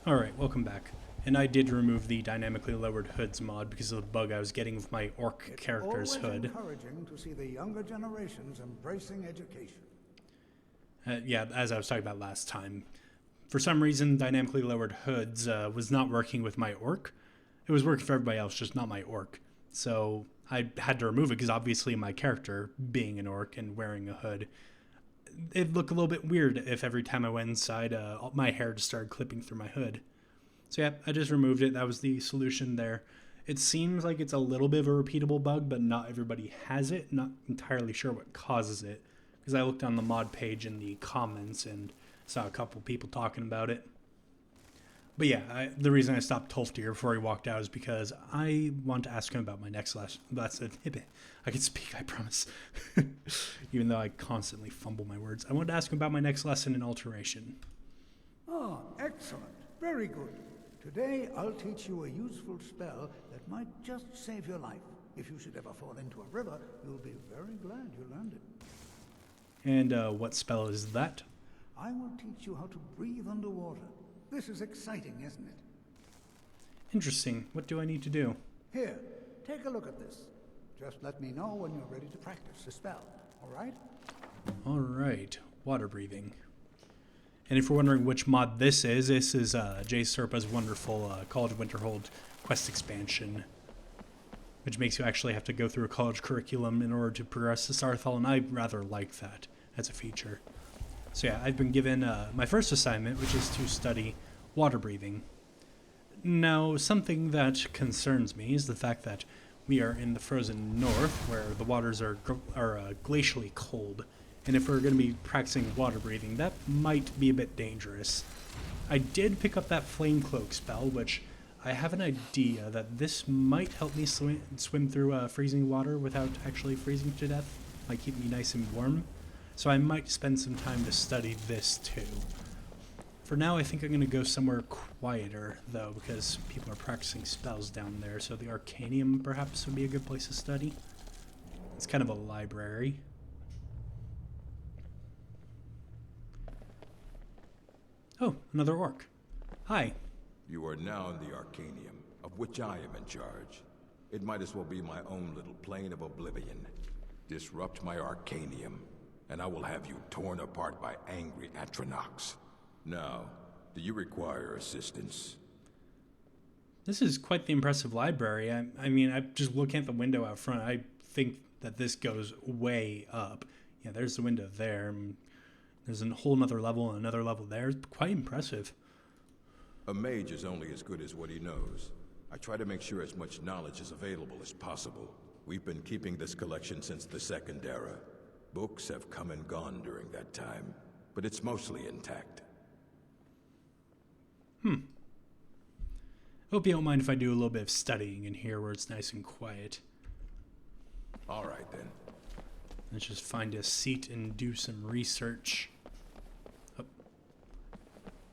Alright, welcome back. And I did remove the dynamically lowered hoods mod because of the bug I was getting with my orc character's It's always hood. encouraging to see the younger generations embracing education. Yeah, as I was talking about last time. For some reason, dynamically lowered hoods was not working with my orc. It was working for everybody else, just not my orc. So I had to remove it because obviously my character, being an orc and wearing a hood, it'd look a little bit weird if every time I went inside, my hair just started clipping through my hood. So yeah, I just removed it. That was the solution there. It seems like it's a little bit of a repeatable bug, but not everybody has it. Not entirely sure what causes it, because I looked on the mod page in the comments and saw a couple people talking about it. But yeah, the reason I stopped Tolfdir before he walked out is because I want to ask him about my next lesson. That's it. I can speak, I promise. Even though I constantly fumble my words. I wanted to ask him about my next lesson in alteration. Ah, excellent. Very good. Today, I'll teach you a useful spell that might just save your life. If you should ever fall into a river, you'll be very glad you learned it. And what spell is that? I will teach you how to breathe underwater. This is exciting, isn't it? Interesting. What do I need to do? Here, take a look at this. Just let me know when you're ready to practice the spell, all right? All right. Water breathing. And if you're wondering which mod this is Jay Serpa's wonderful College of Winterhold quest expansion, which makes you actually have to go through a college curriculum in order to progress to Starthal, and I rather like that as a feature. So yeah, I've been given my first assignment, which is to study water breathing. Now, something that concerns me is the fact that we are in the frozen north, where the waters are glacially cold. And if we're going to be practicing water breathing, that might be a bit dangerous. I did pick up that Flame Cloak spell, which I have an idea that this might help me swim through freezing water without actually freezing to death. Might keep me nice and warm. So I might spend some time to study this too. For now, I think I'm going to go somewhere quieter, though, because people are practicing spells down there, so the Arcanium perhaps would be a good place to study. It's kind of a library. Oh, another orc. Hi. You are now in the Arcanium, of which I am in charge. It might as well be my own little plane of oblivion. Disrupt my Arcanium, and I will have you torn apart by angry Atronachs. Now, do you require assistance? This is quite the impressive library. I mean, I'm just looking at the window out front. I think that this goes way up. Yeah, there's the window there. There's a whole nother level and another level there. It's quite impressive. A mage is only as good as what he knows. I try to make sure as much knowledge is available as possible. We've been keeping this collection since the Second Era. Books have come and gone during that time, but it's mostly intact. Hope you don't mind if I do a little bit of studying in here where it's nice and quiet. All right, then. Let's just find a seat and do some research. Oh.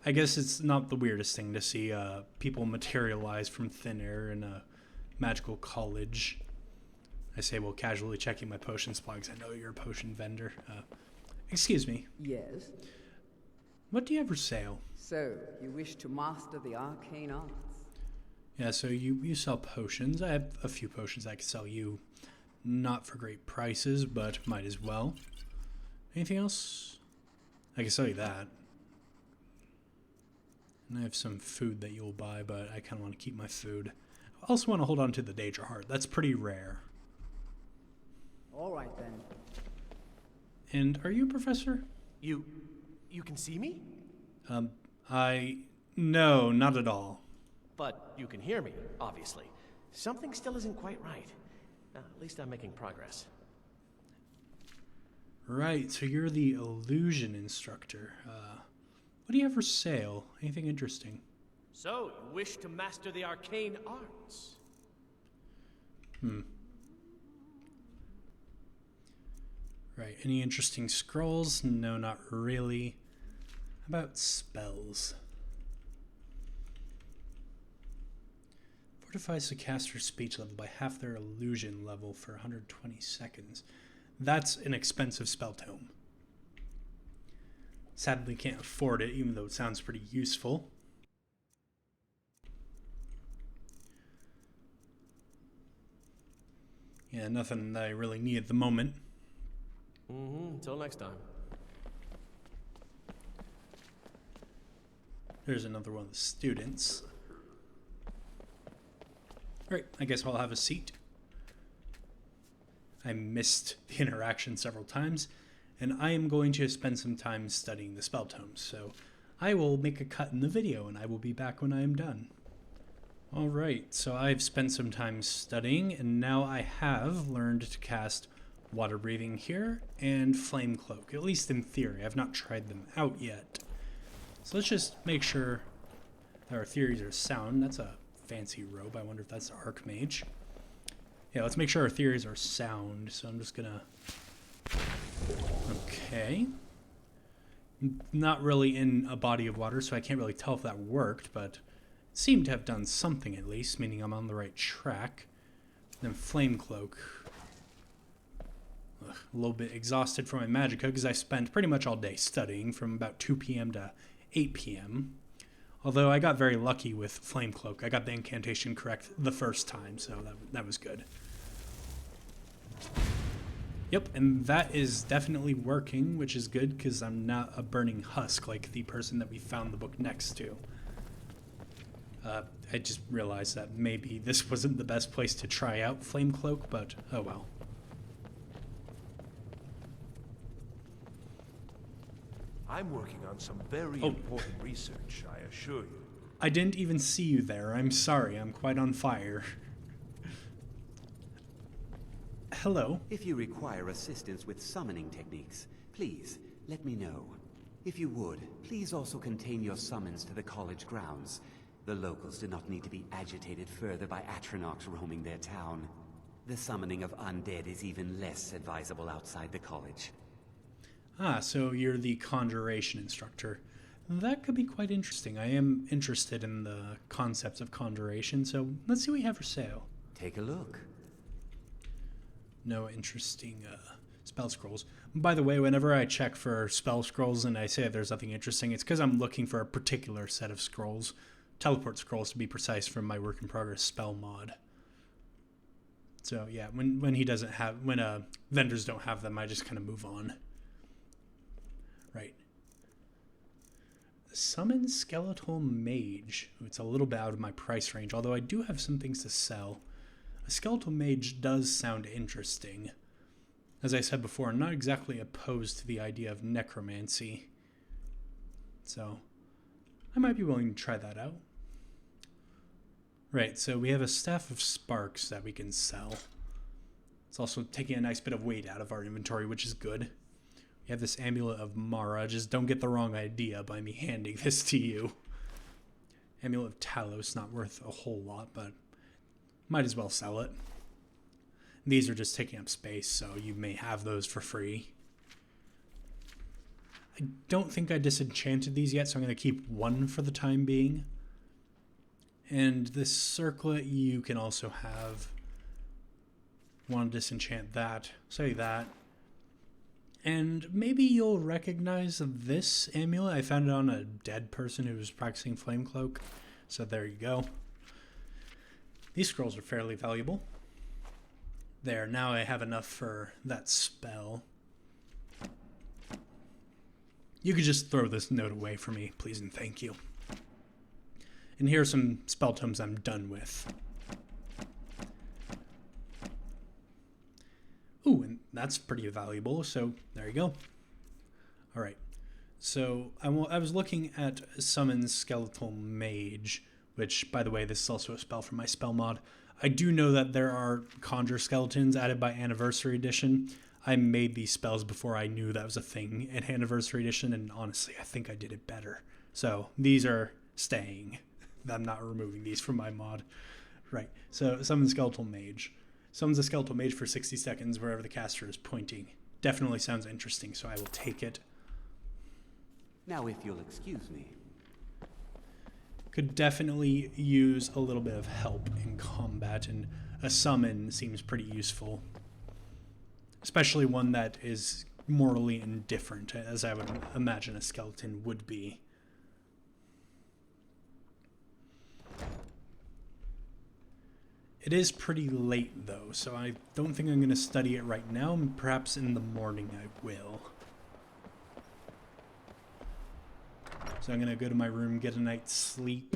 I guess it's not the weirdest thing to see people materialize from thin air in a magical college. I say while casually checking my potion supply because I know you're a potion vendor. Excuse me. Yes? What do you have for sale? So, you wish to master the arcane arts? Yeah, so you sell potions. I have a few potions I could sell you. Not for great prices, but might as well. Anything else? I can sell you that. And I have some food that you'll buy, but I kind of want to keep my food. I also want to hold on to the Daedra Heart. That's pretty rare. All right, then. And are you a professor? You can see me? No, not at all. But you can hear me, obviously. Something still isn't quite right. At least I'm making progress. Right, so you're the illusion instructor. What do you have for sale? Anything interesting? So, you wish to master the arcane arts? Right, any interesting scrolls? No, not really. How about spells? Fortifies the caster's speech level by half their illusion level for 120 seconds. That's an expensive spell tome. Sadly can't afford it, even though it sounds pretty useful. Yeah, nothing that I really need at the moment. Until next time. There's another one of the students. Great, I guess I'll have a seat. I missed the interaction several times, and I am going to spend some time studying the spell tomes, so I will make a cut in the video, and I will be back when I am done. Alright, so I've spent some time studying, and now I have learned to cast Water Breathing here and Flame Cloak, at least in theory. I've not tried them out yet. So let's just make sure that our theories are sound. That's a fancy robe. I wonder if that's Archmage. Yeah, let's make sure our theories are sound. So I'm just gonna... Okay. Not really in a body of water, so I can't really tell if that worked, but it seemed to have done something at least, meaning I'm on the right track. Then Flame Cloak. Ugh, a little bit exhausted from my magicka because I spent pretty much all day studying from about 2 p.m. to 8 p.m. Although I got very lucky with Flame Cloak. I got the incantation correct the first time, so that was good. Yep, and that is definitely working, which is good because I'm not a burning husk like the person that we found the book next to. I just realized that maybe this wasn't the best place to try out Flame Cloak, but oh well. I'm working on some very important research, I assure you. I didn't even see you there. I'm sorry. I'm quite on fire. Hello. If you require assistance with summoning techniques, please let me know. If you would, please also contain your summons to the college grounds. The locals do not need to be agitated further by Atronachs roaming their town. The summoning of undead is even less advisable outside the college. Ah, so you're the conjuration instructor. That could be quite interesting. I am interested in the concepts of conjuration, so let's see what we have for sale. Take a look. No interesting spell scrolls. By the way, whenever I check for spell scrolls and I say there's nothing interesting, it's because I'm looking for a particular set of scrolls. Teleport scrolls, to be precise, from my work in progress spell mod. So yeah, when vendors don't have them, I just kind of move on. Right. Summon Skeletal Mage. It's a little bit out of my price range, although I do have some things to sell. A Skeletal Mage does sound interesting. As I said before, I'm not exactly opposed to the idea of necromancy. So, I might be willing to try that out. Right, so we have a Staff of Sparks that we can sell. It's also taking a nice bit of weight out of our inventory, which is good. We have this Amulet of Mara. Just don't get the wrong idea by me handing this to you. Amulet of Talos, not worth a whole lot, but might as well sell it. These are just taking up space, so you may have those for free. I don't think I disenchanted these yet, so I'm going to keep one for the time being. And this circlet you can also have. Want to disenchant that. Say that. And maybe you'll recognize this amulet. I found it on a dead person who was practicing Flame Cloak. So there you go. These scrolls are fairly valuable. There, now I have enough for that spell. You could just throw this note away for me, please and thank you. And here are some spell tomes I'm done with. Ooh, and that's pretty valuable, so there you go. Alright, so I was looking at Summon Skeletal Mage, which, by the way, this is also a spell from my spell mod. I do know that there are Conjure Skeletons added by Anniversary Edition. I made these spells before I knew that was a thing in Anniversary Edition, and honestly, I think I did it better. So, these are staying. I'm not removing these from my mod. Right, so Summon Skeletal Mage. Summons a Skeletal Mage for 60 seconds wherever the caster is pointing. Definitely sounds interesting, so I will take it. Now, if you'll excuse me. Could definitely use a little bit of help in combat, and a summon seems pretty useful. Especially one that is morally indifferent, as I would imagine a skeleton would be. It is pretty late, though, so I don't think I'm going to study it right now. Perhaps in the morning I will. So I'm going to go to my room, get a night's sleep.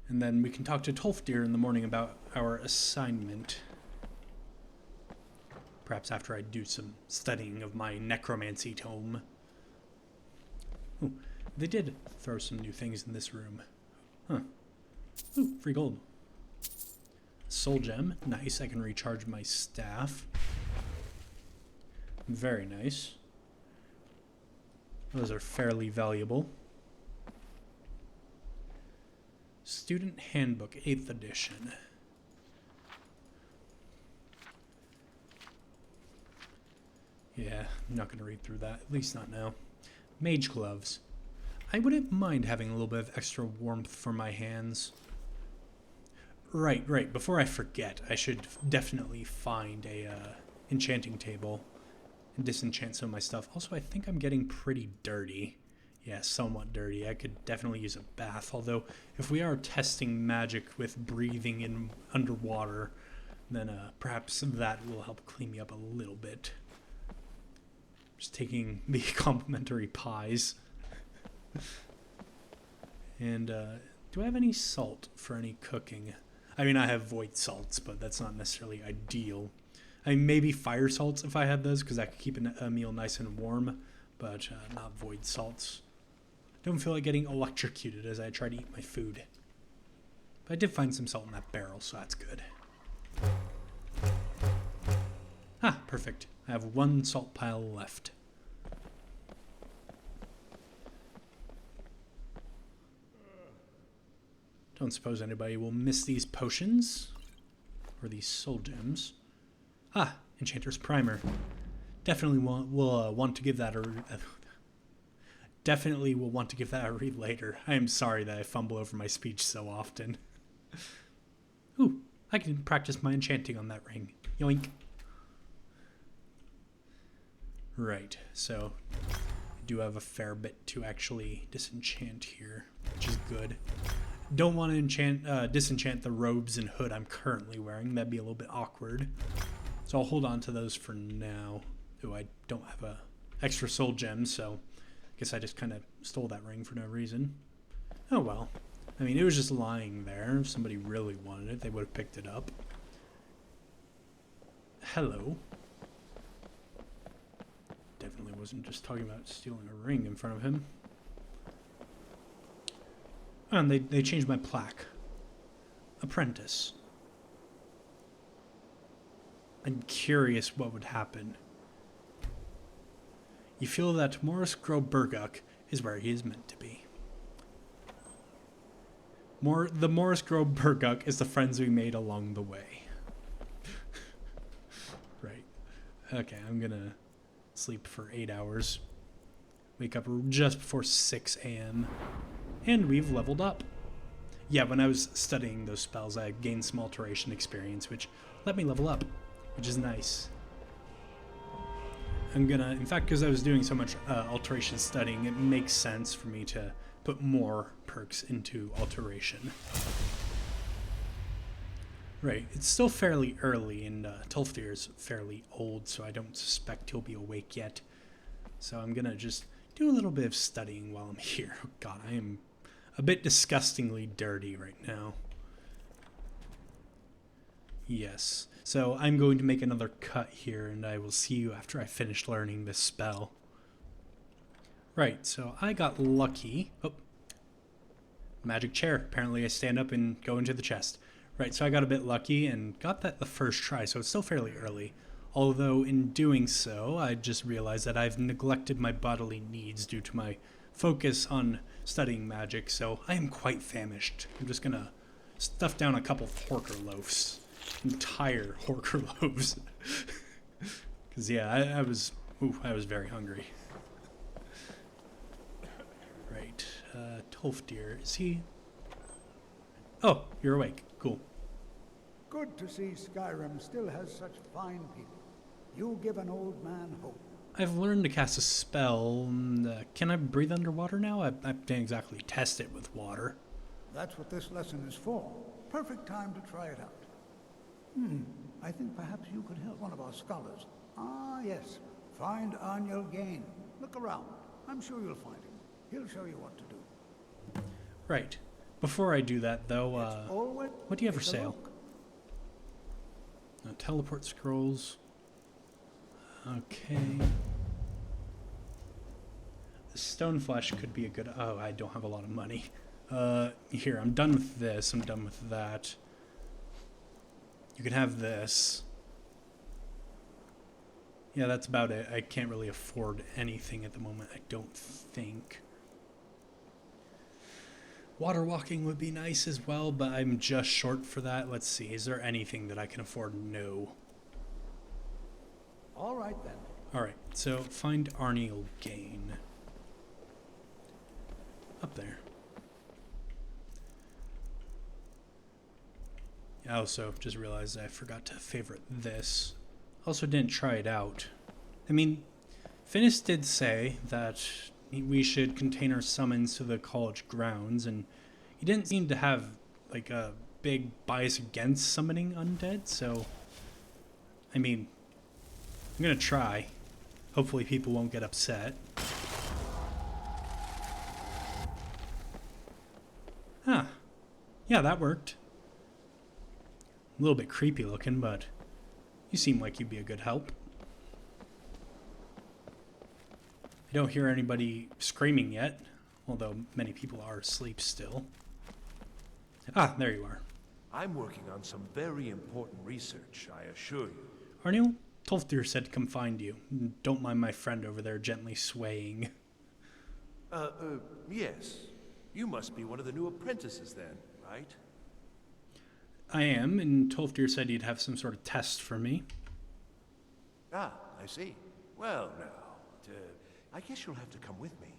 And then we can talk to Tolfdir in the morning about our assignment. Perhaps after I do some studying of my necromancy tome. Ooh, they did throw some new things in this room. Huh. Ooh, free gold. Soul gem. Nice, I can recharge my staff. Very nice. Those are fairly valuable. Student Handbook, 8th edition. Yeah, I'm not going to read through that, at least not now. Mage gloves. I wouldn't mind having a little bit of extra warmth for my hands. Right, before I forget, I should definitely find a enchanting table and disenchant some of my stuff. Also, I think I'm getting pretty dirty. Yeah, somewhat dirty. I could definitely use a bath, although if we are testing magic with breathing in underwater, then perhaps that will help clean me up a little bit. Just taking the complimentary pies. And do I have any salt for any cooking? I mean, I have void salts, but that's not necessarily ideal. I mean, maybe fire salts if I had those, because I could keep a meal nice and warm, but not void salts. Don't feel like getting electrocuted as I try to eat my food. But I did find some salt in that barrel, so that's good. Ah, perfect. I have one salt pile left. Don't suppose anybody will miss these potions or these soul gems. Ah, Enchanter's Primer. Definitely will want to give that a definitely will want to give that a read later. I am sorry that I fumble over my speech so often. Ooh, I can practice my enchanting on that ring. Yoink. Right, so I do have a fair bit to actually disenchant here, which is good. Don't want to disenchant the robes and hood I'm currently wearing. That'd be a little bit awkward. So I'll hold on to those for now. Ooh, I don't have a extra soul gem, so I guess I just kind of stole that ring for no reason. Oh well. I mean, it was just lying there. If somebody really wanted it, they would have picked it up. Hello. Definitely wasn't just talking about stealing a ring in front of him. And they changed my plaque. Apprentice. I'm curious what would happen. You feel that Morrus Burguk is where he is meant to be. The Morrus Burguk is the friends we made along the way. Right. Okay, I'm gonna sleep for 8 hours. Wake up just before 6 a.m. And we've leveled up. Yeah, when I was studying those spells, I gained some alteration experience, which let me level up, which is nice. I'm gonna, in fact, because I was doing so much alteration studying, it makes sense for me to put more perks into alteration. Right, it's still fairly early, and Tolfdir's fairly old, so I don't suspect he'll be awake yet. So I'm gonna just do a little bit of studying while I'm here. Oh god, I am a bit disgustingly dirty right now. Yes, so I'm going to make another cut here, and I will see you after I finish learning this spell. Right, so I got lucky. Oh, magic chair. Apparently I stand up and go into the chest. Right, so I got a bit lucky and got that the first try, so it's still fairly early. Although in doing so, I just realized that I've neglected my bodily needs due to my focus on studying magic, so I am quite famished. I'm just gonna stuff down a couple Horker loaves. Entire Horker loaves. Because, yeah, I was very hungry. Right, Tolfdir, is he... Oh, you're awake. Cool. Good to see Skyrim still has such fine people. You give an old man hope. I've learned to cast a spell. Can I breathe underwater now? I didn't exactly test it with water. That's what this lesson is for. Perfect time to try it out. I think perhaps you could help one of our scholars. Ah, yes. Find Arniel Gain. Look around. I'm sure you'll find him. He'll show you what to do. Right. Before I do that, though, what do you have for sale? Teleport scrolls. Okay. The stone flesh could be a good... Oh, I don't have a lot of money. Here, I'm done with this. I'm done with that. You can have this. Yeah, that's about it. I can't really afford anything at the moment, I don't think. Water walking would be nice as well, but I'm just short for that. Let's see. Is there anything that I can afford? No. All right, then. All right. So find Arniel Gain. Up there. I also just realized I forgot to favorite this. Also didn't try it out. I mean, Finis did say that we should contain our summons to the college grounds, and he didn't seem to have like a big bias against summoning undead, so I mean, I'm gonna try. Hopefully people won't get upset. Huh. Yeah, that worked. A little bit creepy looking, but you seem like you'd be a good help. I don't hear anybody screaming yet, although many people are asleep still. Ah, there you are. I'm working on some very important research, I assure you. Arniel, Tolfdir said to come find you. Don't mind my friend over there gently swaying. Yes. You must be one of the new apprentices then, right? I am, and Tolfdir said he'd have some sort of test for me. Ah, I see. Well, now, I guess you'll have to come with me.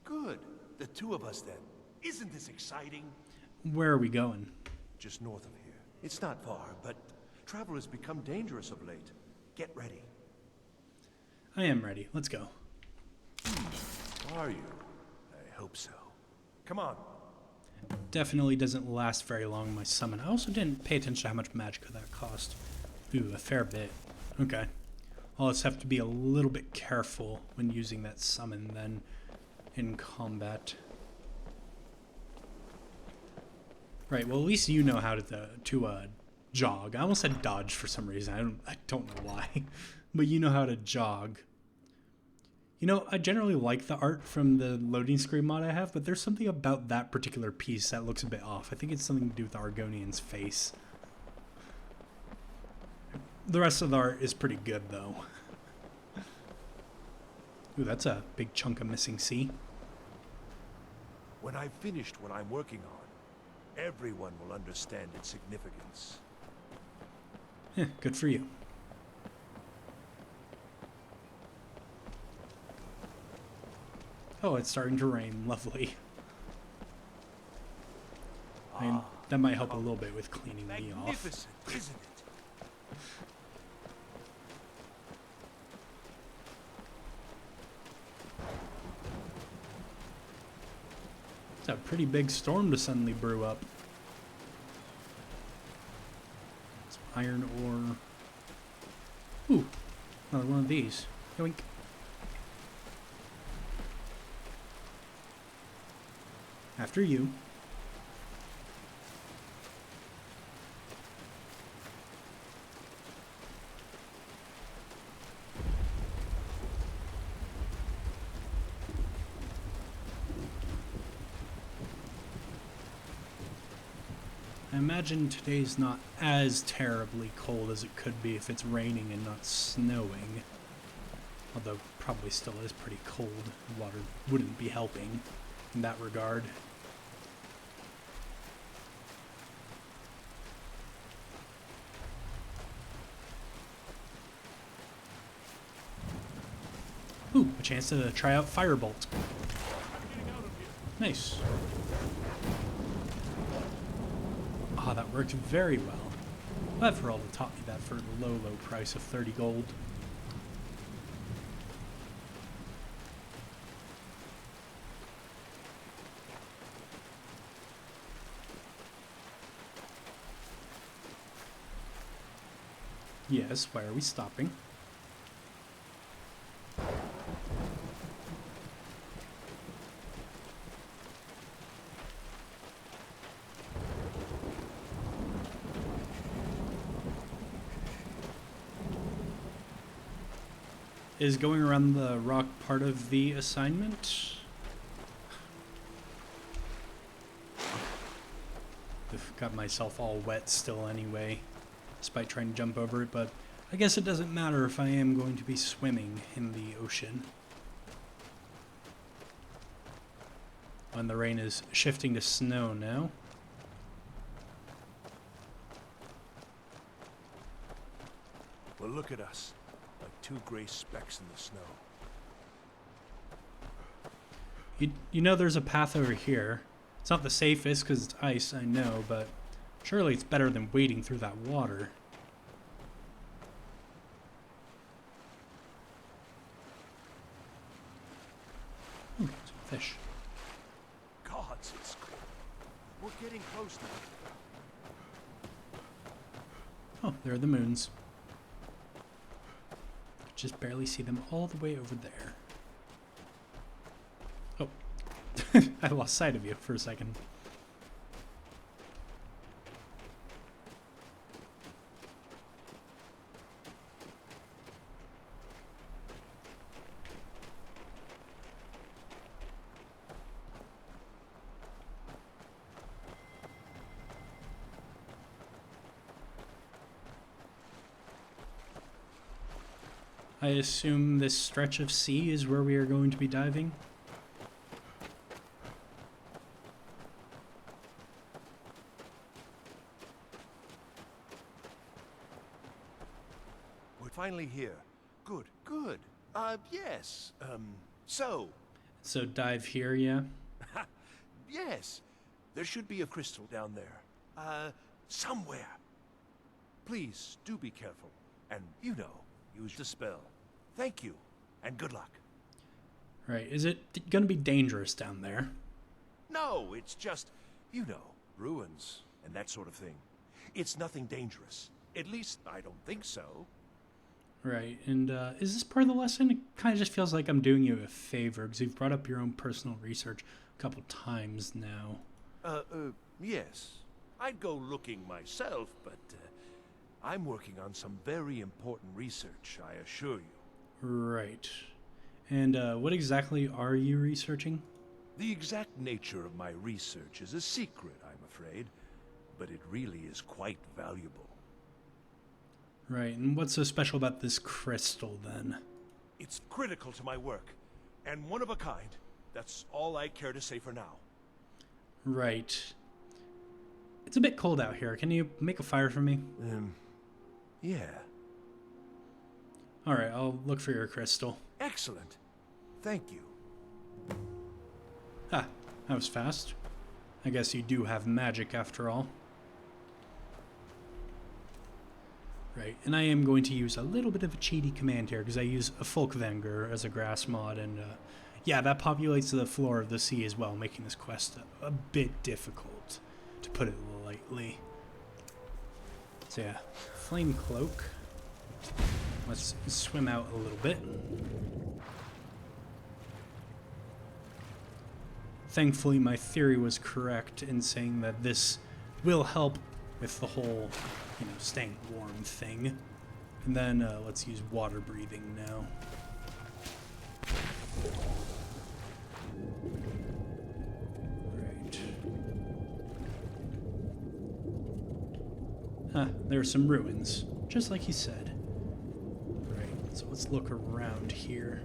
Good. The two of us then. Isn't this exciting? Where are we going? Just north of here. It's not far, but travel has become dangerous of late. Get ready. I am ready. Let's go. Are you? I hope so. Come on. Definitely doesn't last very long, my summon. I also didn't pay attention to how much magicka that cost. Ooh, a fair bit. Okay. I'll just have to be a little bit careful when using that summon then in combat. Right, well at least you know how to jog. I almost said dodge for some reason. I don't know why. But you know how to jog. You know, I generally like the art from the loading screen mod I have, but there's something about that particular piece that looks a bit off. I think it's something to do with the Argonian's face. The rest of the art is pretty good, though. Ooh, that's a big chunk of missing sea. When I've finished what I'm working on, everyone will understand its significance. Yeah, good for you. Oh, it's starting to rain. Lovely. I mean, that might help a little bit with cleaning me off. Magnificent, isn't it? It's a pretty big storm to suddenly brew up. Some iron ore. Ooh, another one of these. Yoink. After you. I imagine today's not as terribly cold as it could be if it's raining and not snowing. Although probably still is pretty cold. The water wouldn't be helping in that regard. Ooh, a chance to try out Firebolt. Nice. Ah, that worked very well. Glad for all that taught me that for the low price of 30 gold. Yes, why are we stopping? Is going around the rock part of the assignment? I've got myself all wet still anyway, despite trying to jump over it, but I guess it doesn't matter if I am going to be swimming in the ocean. And the rain is shifting to snow now. Well, look at us. Like two gray specks in the snow. You know there's a path over here. It's not the safest because it's ice, I know, but surely it's better than wading through that water. Ooh, some fish. Gods, it's cool. We're getting close now. Oh, there are the moons. Just barely see them all the way over there. Oh, I lost sight of you for a second. I assume this stretch of sea is where we are going to be diving? We're finally here. Good, good. Yes. So, So dive here, yeah? yes. There should be a crystal down there. Somewhere. Please, do be careful. And, you know, use the spell. Thank you, and good luck. Right, is it gonna be dangerous down there? No, it's just, you know, ruins and that sort of thing. It's nothing dangerous. At least, I don't think so. Right, and is this part of the lesson? It kind of just feels like I'm doing you a favor, because you've brought up your own personal research a couple times now. Yes. I'd go looking myself, but I'm working on some very important research, I assure you. Right. And what exactly are you researching? The exact nature of my research is a secret, I'm afraid, but it really is quite valuable. Right, and what's so special about this crystal, then? It's critical to my work, and one of a kind. That's all I care to say for now. Right. It's a bit cold out here. Can you make a fire for me? Yeah. Alright, I'll look for your crystal. Excellent. Thank you. Ah, that was fast. I guess you do have magic after all. Right, and I am going to use a little bit of a cheaty command here because I use a Folkvanger as a grass mod, and yeah, that populates the floor of the sea as well, making this quest a bit difficult, to put it lightly. So yeah, Flame Cloak. Let's swim out a little bit. Thankfully, my theory was correct in saying that this will help with the whole, you know, staying warm thing. And then let's use water breathing now. Right. Ah, there are some ruins, just like he said. Right, so let's look around here.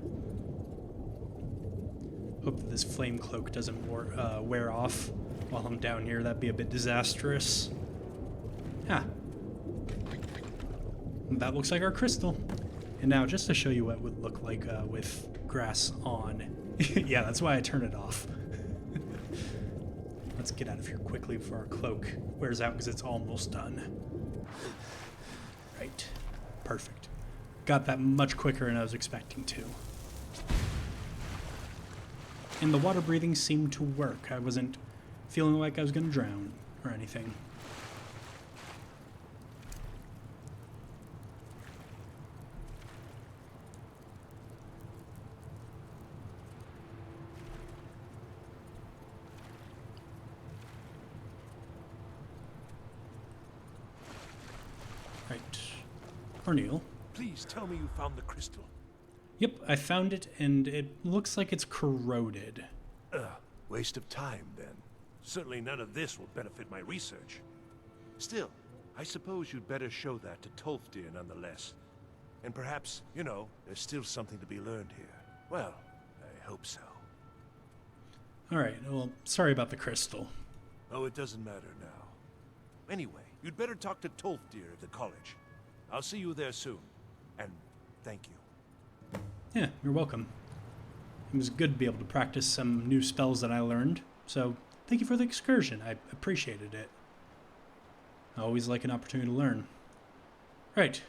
Hope that this Flame Cloak doesn't wear off while I'm down here. That'd be a bit disastrous. Ah. That looks like our crystal. And now, just to show you what it would look like with grass on. Yeah, that's why I turned it off. Let's get out of here quickly before our cloak wears out because it's almost done. Right. Perfect. Got that much quicker than I was expecting to. And the water breathing seemed to work. I wasn't feeling like I was going to drown or anything. Arneal. Please tell me you found the crystal. Yep, I found it, and it looks like it's corroded. Waste of time, then. Certainly none of this will benefit my research. Still, I suppose you'd better show that to Tolfdir nonetheless. And perhaps, you know, there's still something to be learned here. Well, I hope so. Alright, well, sorry about the crystal. Oh, it doesn't matter now. Anyway, you'd better talk to Tolfdir at the college. I'll see you there soon. And thank you. Yeah, you're welcome. It was good to be able to practice some new spells that I learned, so thank you for the excursion. I appreciated it. I always like an opportunity to learn. Right.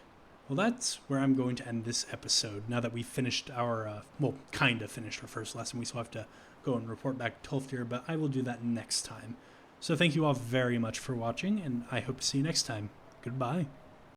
Well, that's where I'm going to end this episode, now that we finished our, well, kind of finished our first lesson. We still have to go and report back to Tolfdir, but I will do that next time. So thank you all very much for watching, and I hope to see you next time. Goodbye.